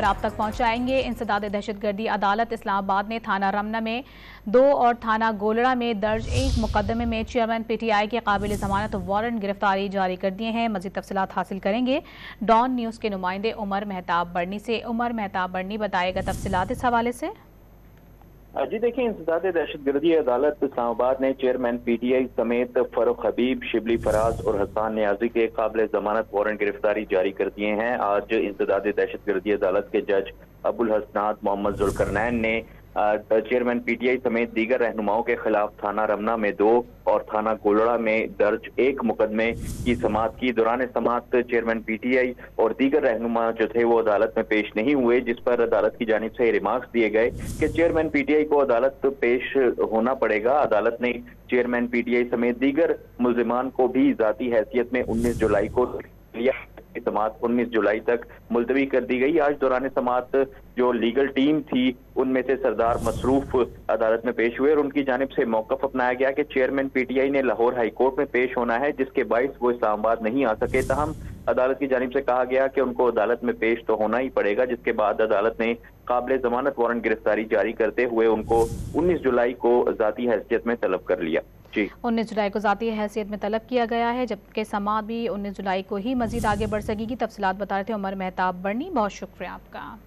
तफसीलात आप तक पहुँचाएंगे। इंसदाद दहशत गर्दी अदालत इस्लामाबाद ने थाना रमना में 2 और थाना गोलड़ा में दर्ज एक मुकदमे में चेयरमैन PTI के काबिल जमानत वारंट गिरफ्तारी जारी कर दिए हैं। मज़ीद तफसीलात हासिल करेंगे डॉन न्यूज़ के नुमाइंदे उमर मेहताब बर्नी से। उमर मेहताब बर्नी बताएगा तफसीलात इस हवाले से। जी देखिए, इंसदाद दहशतगर्दी अदालत इस्लामाबाद ने चेयरमैन PTI समेत फरूख हबीब, शिबली फराज और हसान नियाजी के काबिल जमानत वारंट गिरफ्तारी जारी कर दिए हैं। आज इंसदाद दहशतगर्दी अदालत के जज अबुल हसनात मोहम्मद जुल्करनैन ने चेयरमैन PTI समेत दीगर रहनुमाओं के खिलाफ थाना रमना में 2 और थाना गोलड़ा में दर्ज एक मुकदमे की समाअत की। दौरान समाअत चेयरमैन PTI और दीगर रहनुमा जो थे वो अदालत में पेश नहीं हुए, जिस पर अदालत की जानिब से रिमार्क्स दिए गए कि चेयरमैन PTI को अदालत पेश होना पड़ेगा। अदालत ने चेयरमैन PTI समेत दीगर मुल्जिमान को भी जाती हैसियत में 19 जुलाई को लिया। समाअत 19 जुलाई तक मुलतवी कर दी गई। आज दौरान समाअत जो लीगल टीम थी उनमें से सरदार मसरूफ अदालत में पेश हुए और उनकी जानिब से मौक़िफ़ अपनाया गया कि चेयरमैन PTI ने लाहौर हाई कोर्ट में पेश होना है, जिसके बाइस वो इस्लामाबाद नहीं आ सके। ताहम अदालत की जानिब से कहा गया कि उनको अदालत में पेश तो होना ही पड़ेगा, जिसके बाद अदालत ने काबिल जमानत वारंट गिरफ्तारी जारी करते हुए उनको 19 जुलाई को ज़ाती हैसियत में तलब कर लिया। 19 जुलाई को ज़ाती हैसियत में तलब किया गया है, जबकि समाअत भी 19 जुलाई को ही मजीद आगे बढ़ सकेगी। तफसीलात बता रहे थे उमर मेहताब बर्नी, बहुत शुक्रिया आपका।